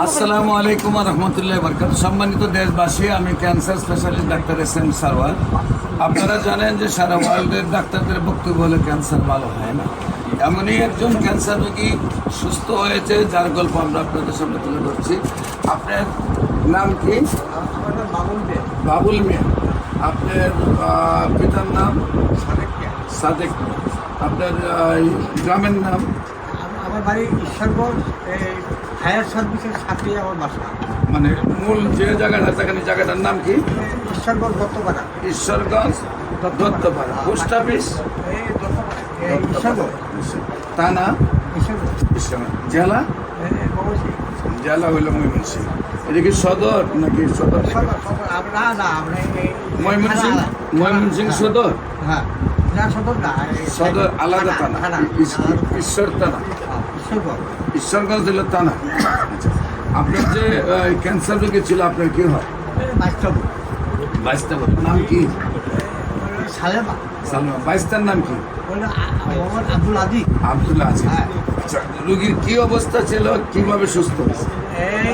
আসসালামু আলাইকুম রহমতুল্লাহ বরকাত। সম্মানিত দেশবাসী, আমি cancer specialist doctor SM Sarwar. আপনারা জানেন যে সারা ওয়ার্ল্ডের ডাক্তারদের বক্তব্য হলে ক্যান্সার ভালো হয় না। এমনই একজন ক্যান্সার রোগী সুস্থ হয়েছে, যার গল্প আমরা আপনাদের সামনে তুলে ধরছি। আপনার নাম কি? বাবুল মিয়া। আপনার পিতার নাম? সাদেক মিয়া। আপনার গ্রামের নাম? আমার বাড়ি ঈশ্বরগঞ্জ, ফায়ার সার্ভিসের সাথে আমার বাসা। মানে মূল যে জায়গাটা থাকেন জায়গাটার নাম কি? ঈশ্বরগঞ্জ দত্তপাড়া। ঈশ্বরগঞ্জ দত্তপাড়া। পোস্ট অফিস ঈশ্বরগঞ্জ থানা ঈশ্বরগঞ্জ জেলা? জেলা হইল ময়মনসিংহ। এটা কি সদর নাকি সদর? ময়মনসিংহ সদর? হ্যাঁ, না সদর না, সদর আলাদা থানা, ঈশ্বর থানা, ঈশ্বরগঞ্জ হলো থানা। আচ্ছা, আপনার যে ক্যান্সার রোগী ছিল, আপনার কি হয়? বাইশটা নাম কি? সালেমা। সালমা। বাইশটার নাম কি? আব্দুল আদি। আব্দুল্লাহ আছে। আচ্ছা, রোগীর কি অবস্থা ছিল, কিভাবে সুস্থ হয়েছে? এই